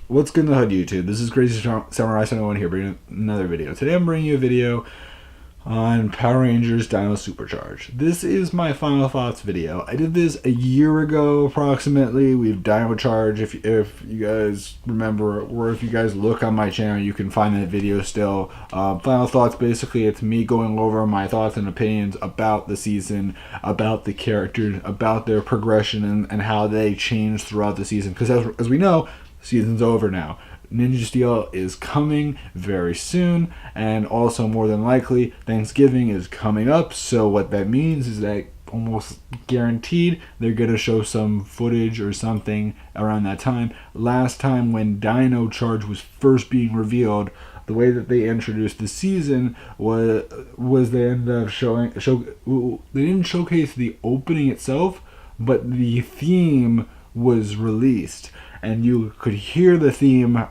What's good in the hood, YouTube? This is Crazy Samurai 71 here, bringing another video. Today I'm bringing you a video on Power Rangers Dino Supercharge. This is my final thoughts video. I did this a year ago approximately. We've Dino Charge, if you guys remember, or if you guys look on my channel, you can find that video still. Final thoughts, basically it's me going over my thoughts and opinions about the season, about the characters, about their progression and how they changed throughout the season. Because as we know, season's over now. Ninja Steel is coming very soon, and also more than likely Thanksgiving is coming up. So what that means is that almost guaranteed they're going to show some footage or something around that time. Last time when Dino Charge was first being revealed, the way that they introduced the season was they ended up they didn't showcase the opening itself, but the theme was released, and you could hear the theme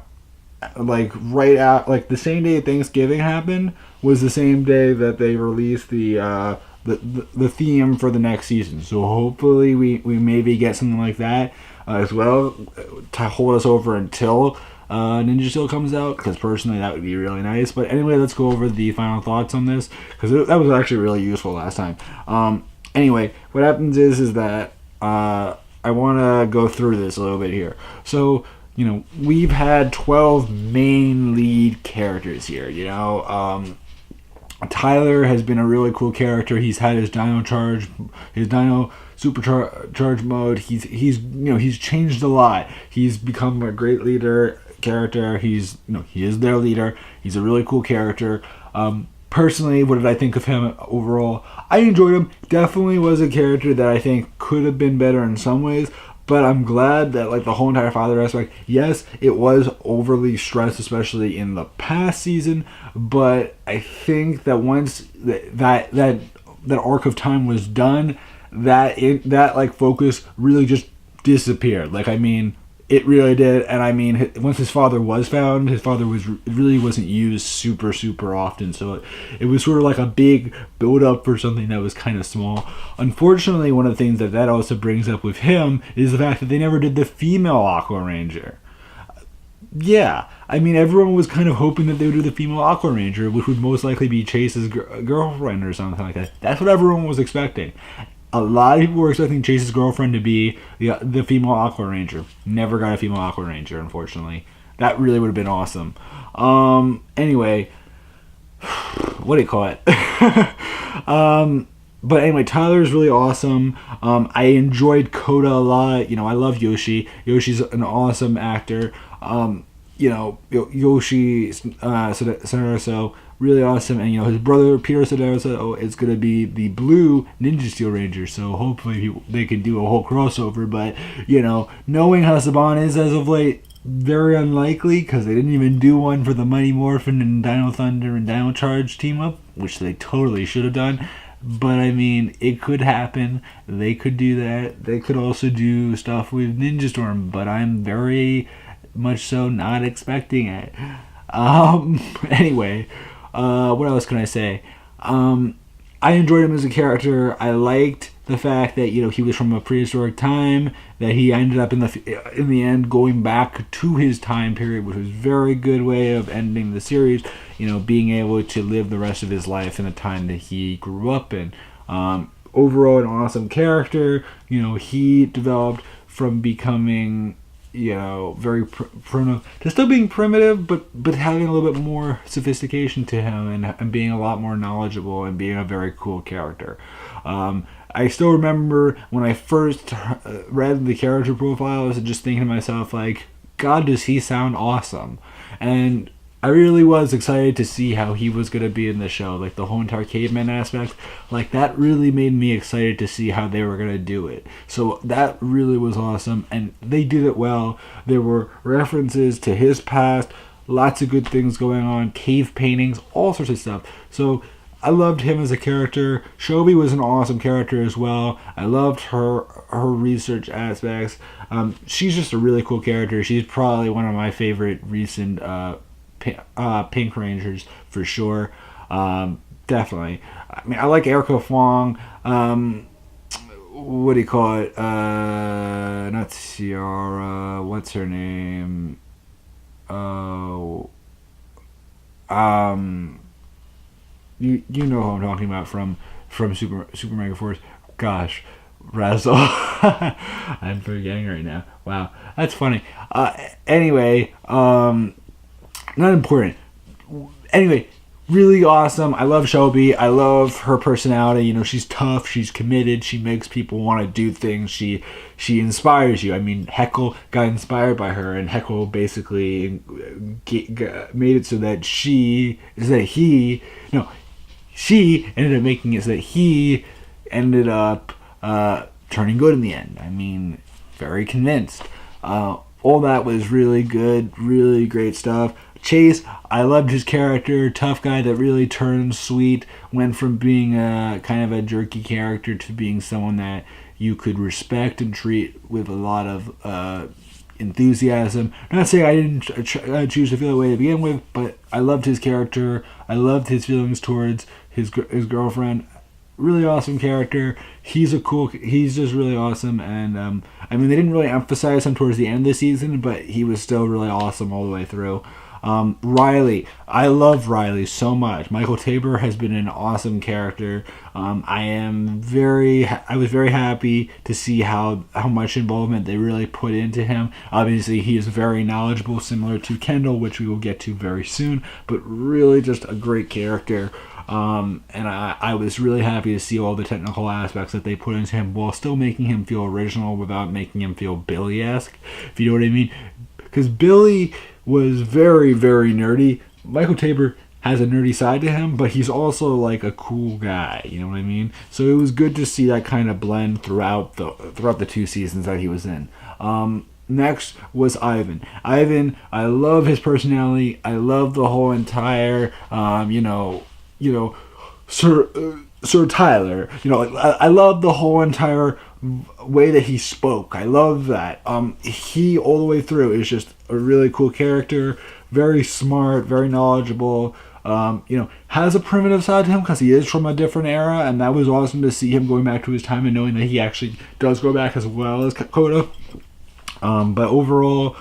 like right out, like the same day Thanksgiving happened was the same day that they released the theme for the next season. So hopefully we maybe get something like that as well to hold us over until Ninja Steel comes out, because personally that would be really nice. But anyway, let's go over the final thoughts on this, because that was actually really useful last time. Anyway, what happens is that I want to go through this a little bit here. So, you know, we've had 12 main lead characters here, you know. Tyler has been a really cool character. He's had his Dino Charge, his Dino Supercharge mode. He's changed a lot. He's become a great leader character. He is their leader. He's a really cool character. Personally, what did I think of him overall? I enjoyed him. Definitely was a character that I think could have been better in some ways, but I'm glad that, like, the whole entire father aspect, yes, it was overly stressed, especially in the past season, but I think that once that arc of time was done, that focus really just disappeared. Like, I mean, it really did. And I mean, once his father was found, his father really wasn't used super often, so it was sort of like a big build up for something that was kind of small. Unfortunately, one of the things that also brings up with him is the fact that they never did the female Aqua Ranger. Yeah, I mean, everyone was kind of hoping that they would do the female Aqua Ranger, which would most likely be Chase's girlfriend or something like that. That's what everyone was expecting. A lot of people were expecting Chase's girlfriend to be the female Aqua Ranger. Never got a female Aqua Ranger, unfortunately. That really would have been awesome. Anyway, what do you call it? But anyway, Tyler's really awesome. I enjoyed Koda a lot. You know, I love Yoshi. Yoshi's an awesome actor. You know, Yoshi Sodero, really awesome. And, you know, his brother, Peter Sodero, is going to be the blue Ninja Steel Ranger. So hopefully they can do a whole crossover. But, you know, knowing how Saban is as of late, very unlikely, because they didn't even do one for the Mighty Morphin and Dino Thunder and Dino Charge team up, which they totally should have done. But I mean, it could happen. They could do that. They could also do stuff with Ninja Storm, but I'm very much so not expecting it. Anyway, what else can I say? I enjoyed him as a character. I liked the fact that, you know, he was from a prehistoric time, that he ended up in the end going back to his time period, which was a very good way of ending the series. You know, being able to live the rest of his life in the time that he grew up in. Overall, an awesome character. You know, he developed from becoming, you know, very primitive to still being primitive, but having a little bit more sophistication to him, and being a lot more knowledgeable, and being a very cool character. I still remember when I first read the character profiles and just thinking to myself, like, God, does he sound awesome? And I really was excited to see how he was going to be in the show. Like, the whole entire caveman aspect, like, that really made me excited to see how they were going to do it. So that really was awesome, and they did it well. There were references to his past, lots of good things going on, cave paintings, all sorts of stuff. So I loved him as a character. Shobi was an awesome character as well. I loved her research aspects. She's just a really cool character. She's probably one of my favorite recent Pink Rangers for sure. Definitely. I mean, I like Erica Fong. What do you call it? Not Ciara. What's her name? You know who I'm talking about from Super Mega Force. Gosh, Razzle. I'm forgetting right now. Wow, that's funny. Anyway, not important. Anyway, really awesome. I love Shelby. I love her personality. You know, she's tough. She's committed. She makes people want to do things. She inspires you. I mean, Heckle got inspired by her, and Heckle basically made it so that she ended up making it so that he ended up turning good in the end. I mean, very convinced. All that was really good, really great stuff. Chase, I loved his character, tough guy that really turned sweet, went from being a kind of a jerky character to being someone that you could respect and treat with a lot of enthusiasm. I'm not saying I didn't choose to feel that way to begin with, but I loved his character. I loved his feelings towards his girlfriend. Really awesome character. He's just really awesome, and I mean, they didn't really emphasize him towards the end of the season, but he was still really awesome all the way through. Riley, I love Riley so much. Michael Tabor has been an awesome character. I was very happy to see how much involvement they really put into him. Obviously, he is very knowledgeable, similar to Kendall, which we will get to very soon, but really just a great character. And I was really happy to see all the technical aspects that they put into him while still making him feel original without making him feel Billy-esque, if you know what I mean. Because Billy was very, very nerdy. Michael Tabor has a nerdy side to him, but he's also like a cool guy, you know what I mean? So it was good to see that kind of blend throughout the 2 seasons that he was in. Next was Ivan. Ivan, I love his personality. I love the whole entire, Sir Tyler. You know, I love the whole entire way that he spoke. I love that. He all the way through is just a really cool character. Very smart, very knowledgeable. Has a primitive side to him because he is from a different era, and that was awesome to see him going back to his time and knowing that he actually does go back as well as Coda. But overall,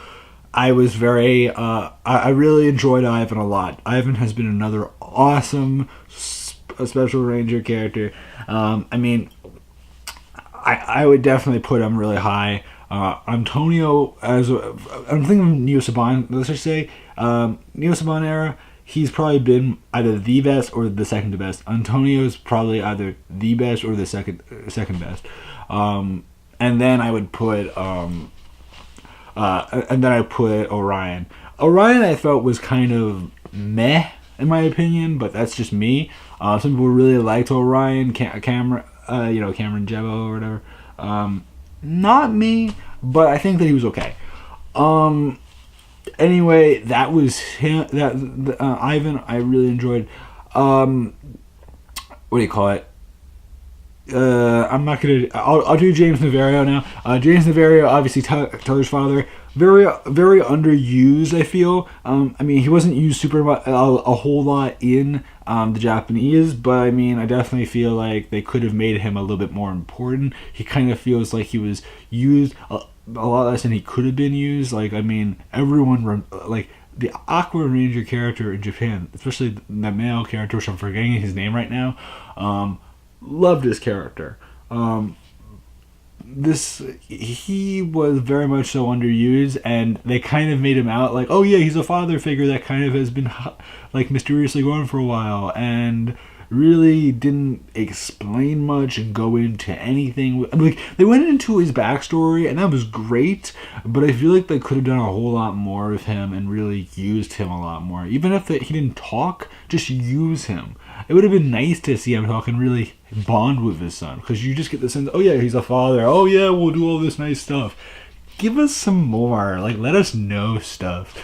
I was I really enjoyed Ivan a lot. Ivan has been another awesome Special Ranger character. I mean, I would definitely put him really high. Antonio, I'm thinking of Neo Saban, let's just say, Neo Saban era, he's probably been either the best or the second to best. Antonio's probably either the best or the second best. And then I would put Orion. Orion I felt was kind of meh in my opinion, but that's just me. Some people really liked Orion, Cameron Jebo or whatever. Not me, but I think that he was okay. Anyway, that was him. Ivan, I really enjoyed. What do you call it? I'll do James Navarro now. James Navarro, obviously Tyler's father, very very underused. I feel. I mean, he wasn't used a whole lot in the Japanese, but I mean, I definitely feel like they could have made him a little bit more important. He kind of feels like he was used a lot less than he could have been used. Like, I mean, everyone like the Aqua Ranger character in Japan, especially the male character, which I'm forgetting his name right now. Loved his character. He was very much so underused, and they kind of made him out like, oh yeah, he's a father figure that kind of has been like mysteriously gone for a while, and really didn't explain much and go into anything. Like, they went into his backstory, and that was great, but I feel like they could have done a whole lot more with him and really used him a lot more. Even if he didn't talk, just use him. It would have been nice to see him talk and really bond with his son, because you just get the sense, oh yeah, he's a father, oh yeah, we'll do all this nice stuff. Give us some more, like, let us know stuff.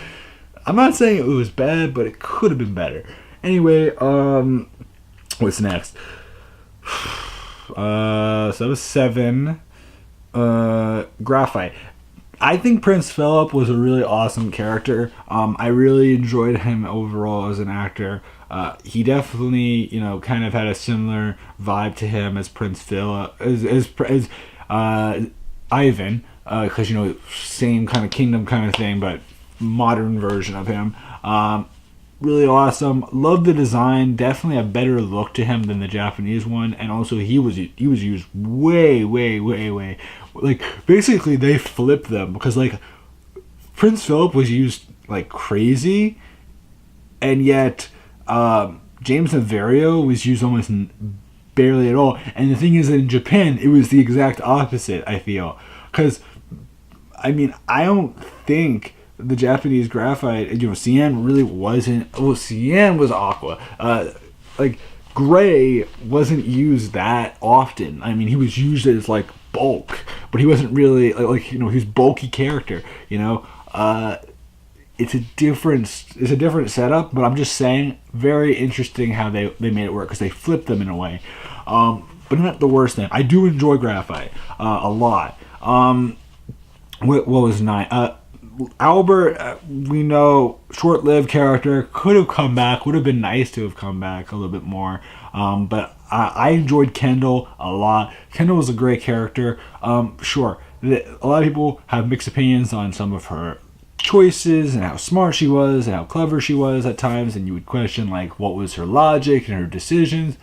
I'm not saying it was bad, but it could have been better. Anyway, what's next? So that was 7. Graphite. I think Prince Philip was a really awesome character. I really enjoyed him overall as an actor. He definitely, kind of had a similar vibe to him as Prince Philip, as Ivan, because, same kind of kingdom kind of thing, but modern version of him. Really awesome. Love the design. Definitely a better look to him than the Japanese one. And also he was used way. Like basically they flipped them because like Prince Philip was used like crazy, and yet James Navarro was used almost barely at all. And the thing is that in Japan it was the exact opposite. I feel because I mean I don't think the Japanese graphite, cyan really wasn't. Well, cyan was aqua. Like gray wasn't used that often. I mean, he was used as like bulk, but he wasn't really like he was bulky character. It's a different setup, but I'm just saying, very interesting how they made it work because they flipped them in a way. But not the worst thing. I do enjoy graphite a lot. What was 9? Albert, we know, short-lived character, could have come back, would have been nice to have come back a little bit more, but I enjoyed Kendall a lot. Kendall was a great character. Sure, a lot of people have mixed opinions on some of her choices and how smart she was and how clever she was at times, and you would question like what was her logic and her decisions.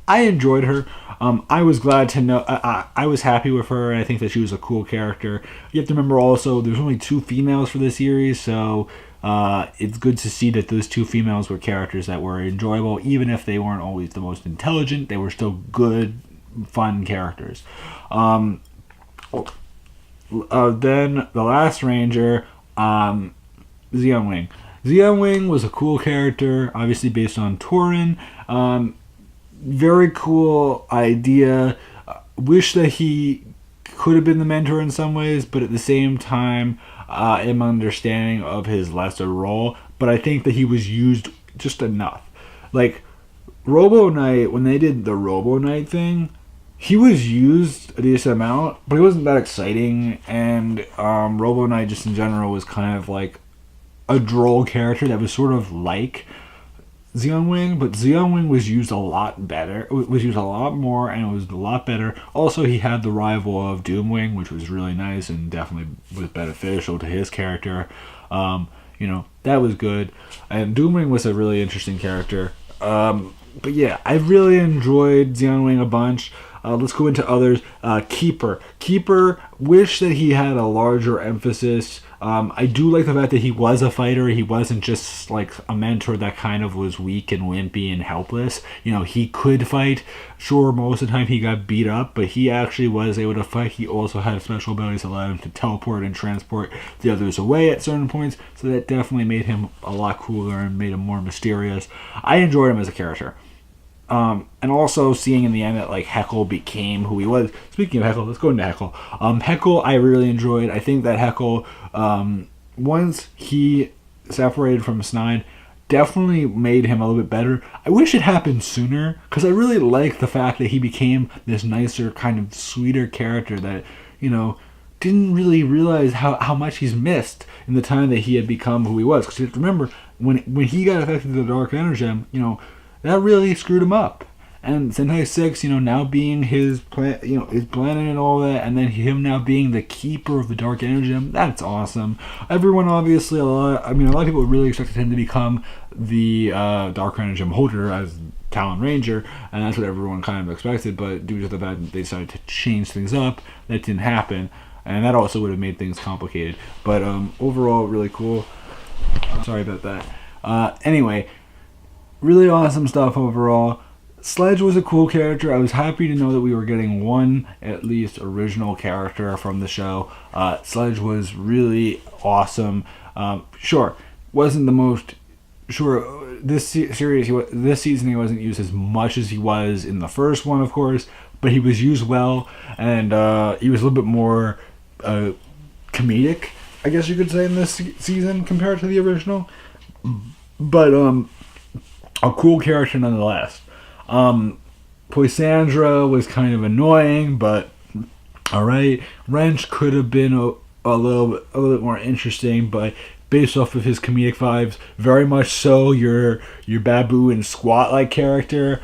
I enjoyed her. I was glad to know. I was happy with her, and I think that she was a cool character. You have to remember also, there's only 2 females for this series, so it's good to see that those 2 females were characters that were enjoyable, even if they weren't always the most intelligent. They were still good, fun characters. Then the last Ranger, Zeon Wing. Zeon Wing was a cool character, obviously based on Torin. Very cool idea. Wish that he could have been the mentor in some ways, but at the same time, I'm understanding of his lesser role. But I think that he was used just enough. Like Robo Knight, when they did the Robo Knight thing, he was used a decent amount, but he wasn't that exciting. And Robo Knight, just in general, was kind of like a droll character that was sort of like Zeon Wing, but Zeon Wing was used a lot better. It was used a lot more, and it was a lot better. Also, he had the rival of Doomwing, which was really nice and definitely was beneficial to his character. That was good. And Doomwing was a really interesting character. But yeah, I really enjoyed Zeon Wing a bunch. Let's go into others. Keeper. Keeper, wish that he had a larger emphasis. I do like the fact that he was a fighter. He wasn't just like a mentor that kind of was weak and wimpy and helpless. He could fight. Sure, most of the time he got beat up, but he actually was able to fight. He also had special abilities that allowed him to teleport and transport the others away at certain points, so that definitely made him a lot cooler and made him more mysterious. I enjoyed him as a character. And also seeing in the end that like Heckle became who he was. Speaking of Heckle, let's go into Heckle. Heckle I really enjoyed. I think that Heckle, once he separated from Snide, definitely made him a little bit better. I wish it happened sooner, because I really like the fact that he became this nicer, kind of sweeter character that, didn't really realize how much he's missed in the time that he had become who he was. Because you have to remember, when he got affected with the Dark Energem, that really screwed him up. And Sentai 6, now being his his planet and all that, and then him now being the keeper of the Dark Energem, that's awesome. Everyone obviously, a lot of people really expected him to become the Dark Energem holder as Talon Ranger, and that's what everyone kind of expected, but due to the fact that they decided to change things up, that didn't happen, and that also would have made things complicated. But overall, really cool. I'm sorry about that. Anyway, really awesome stuff overall. Sledge was a cool character. I was happy to know that we were getting one, at least, original character from the show. Sledge was really awesome. Sure, wasn't the most... Sure, this season he wasn't used as much as he was in the first one, of course, but he was used well, and he was a little bit more comedic, I guess you could say, in this season compared to the original. But a cool character nonetheless. Poisandra was kind of annoying, but alright. Wrench could have been a little bit more interesting, but based off of his comedic vibes, very much so your baboon squat like character.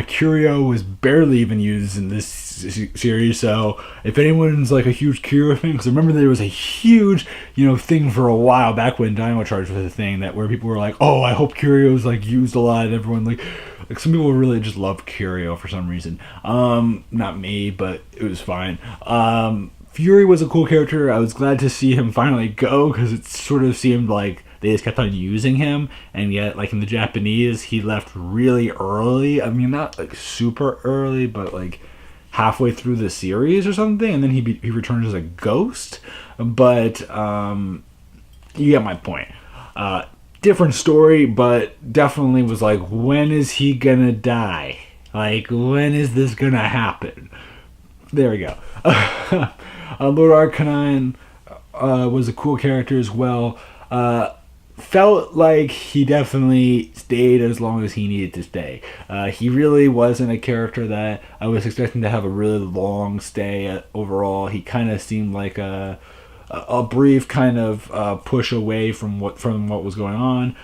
Curio was barely even used in this series, so if anyone's like a huge Curio fan, because I remember there was a huge, thing for a while back when Dino Charge was a thing, that where people were like, oh, I hope Curio's like used a lot, and everyone like some people really just love Curio for some reason. Not me, but it was fine. Fury was a cool character. I was glad to see him finally go, because it sort of seemed like they just kept on using him, and yet, like in the Japanese, he left really early. I mean, not like super early, but like halfway through the series or something, and then he returns as a ghost. But you get my point. Different story, but definitely was like, when is he gonna die? Like, when is this gonna happen? There we go. Lord Arcanine was a cool character as well. Felt like he definitely stayed as long as he needed to stay. He really wasn't a character that I was expecting to have a really long stay overall. He kind of seemed like a brief kind of push away from what was going on.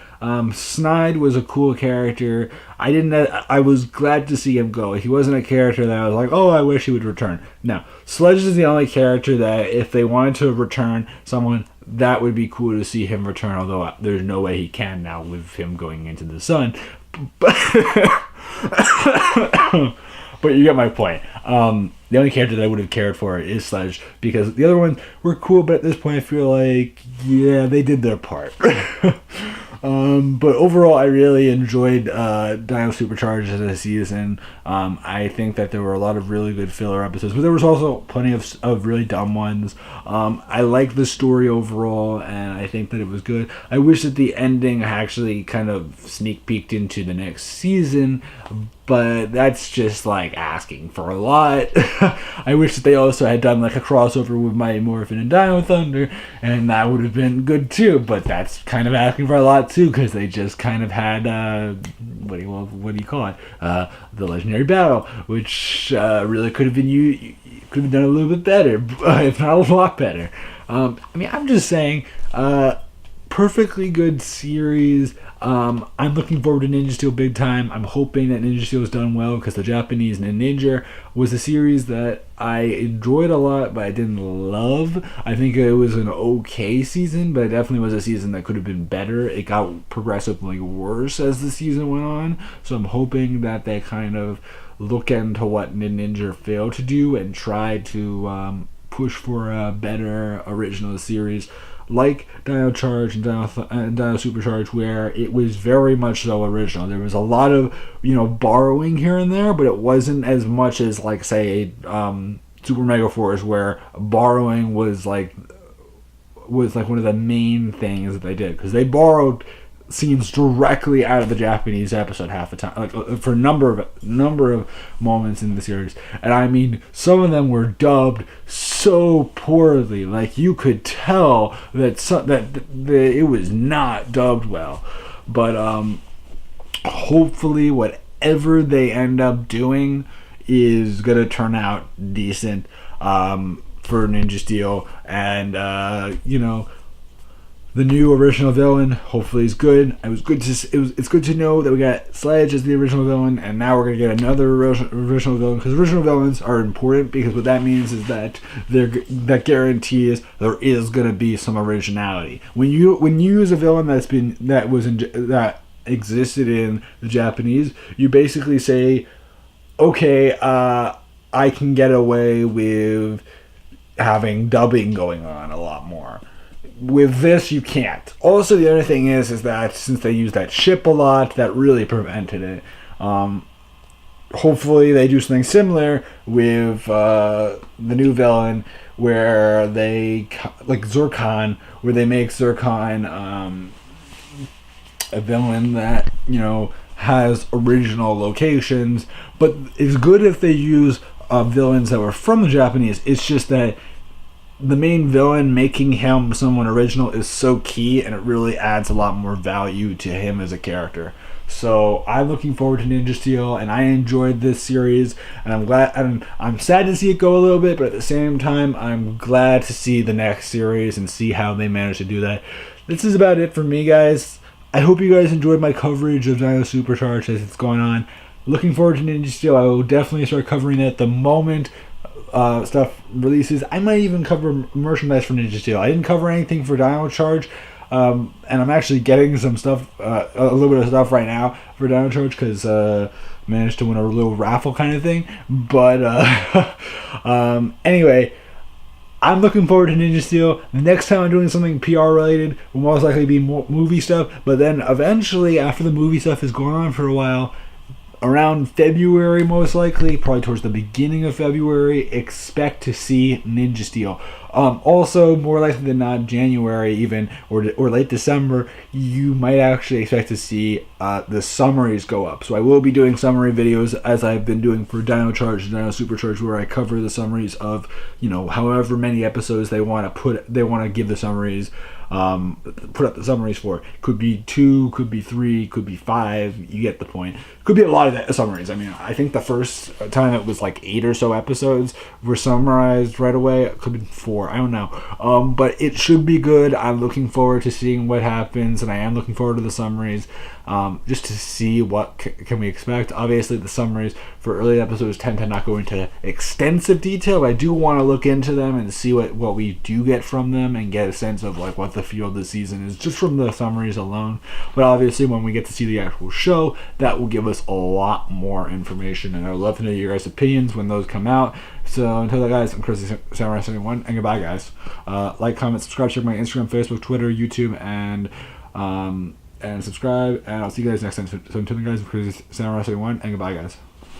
Snide was a cool character. I was glad to see him go. He wasn't a character that I was like, oh, I wish he would return. No, Sledge is the only character that if they wanted to return someone, that would be cool to see him return, although there's no way he can now with him going into the sun. But but you get my point. The only character that I would have cared for is Sledge, because the other ones were cool, but at this point I feel like, yeah, they did their part. But overall, I really enjoyed Dino Supercharged as a season. I think that there were a lot of really good filler episodes, but there was also plenty of really dumb ones. I like the story overall, and I think that it was good. I wish that the ending actually kind of sneak peeked into the next season, but that's just like asking for a lot. I wish that they also had done like a crossover with Mighty Morphin and Dino Thunder, and that would have been good too, but that's kind of asking for a lot too, because they just kind of had what do you call it, the Legendary Battle, which really could have been done a little bit better, if not a lot better. I mean, I'm just saying, perfectly good series. I'm looking forward to Ninja Steel big time. I'm hoping that Ninja Steel is done well, because the Japanese Ninja was a series that I enjoyed a lot, but I didn't love. I think it was an okay season, but it definitely was a season that could have been better. It got progressively worse as the season went on, so I'm hoping that they kind of look into what Ninja failed to do and try to push for a better original series, like Dino Charge and Dino Supercharge, where it was very much so original. There was a lot of borrowing here and there, but it wasn't as much as like say Super Mega Force, where borrowing was like one of the main things that they did, because they borrowed scenes directly out of the Japanese episode half the time, like for a number of moments in the series, and I mean some of them were dubbed so poorly, like you could tell that it was not dubbed well. But hopefully whatever they end up doing is gonna turn out decent for Ninja Steel, and the new original villain hopefully is good. It's good to know that we got Sledge as the original villain, and now we're gonna get another original villain, because original villains are important, because what that means is that that guarantees there is gonna be some originality. When you use a villain that existed in the Japanese, you basically say, okay, I can get away with having dubbing going on a lot more. With this, you can't. Also, the other thing is that since they use that ship a lot, that really prevented it. Hopefully, they do something similar with the new villain, where they, like Zircon, where they make Zircon a villain that has original locations. But it's good if they use villains that were from the Japanese. It's just that the main villain, making him someone original, is so key, and it really adds a lot more value to him as a character. So I'm looking forward to Ninja Steel, and I enjoyed this series, and I'm glad. And I'm sad to see it go a little bit, but at the same time, I'm glad to see the next series and see how they manage to do that. This is about it for me, guys. I hope you guys enjoyed my coverage of Dino Supercharged as it's going on. Looking forward to Ninja Steel. I will definitely start covering it the moment stuff releases. I might even cover merchandise for Ninja Steel. I didn't cover anything for Dino Charge, and I'm actually getting some stuff, a little bit of stuff right now for Dino Charge because managed to win a little raffle kind of thing. But anyway, I'm looking forward to Ninja Steel. The next time I'm doing something PR related will most likely be more movie stuff. But then eventually, after the movie stuff is going on for a while, around February most likely, probably towards the beginning of February, expect to see Ninja Steel. Also, more likely than not, January even, or late December, you might actually expect to see the summaries go up. So I will be doing summary videos as I've been doing for Dino Charge and Dino Supercharge, where I cover the summaries of, however many episodes they want to give the summaries. Put up the summaries for. Could be 2, could be 3, could be 5. You get the point. Could be a lot of summaries. I mean, I think the first time it was like 8 or so episodes were summarized right away. It could be 4. I don't know. But it should be good. I'm looking forward to seeing what happens, and I am looking forward to the summaries. Just to see what can we expect. Obviously, the summaries for early episodes tend to not go into extensive detail. I do want to look into them and see what we do get from them and get a sense of like what the feel of the season is just from the summaries alone. But obviously, when we get to see the actual show, that will give us a lot more information, and I would love to know your guys' opinions when those come out. So until then, guys, I'm Crazy Samurai 71, and goodbye, guys. Like, comment, subscribe, check my Instagram, Facebook, Twitter, YouTube, and subscribe, and I'll see you guys next time. So until then, guys, I'm Crazy Samurai 71, and goodbye, guys.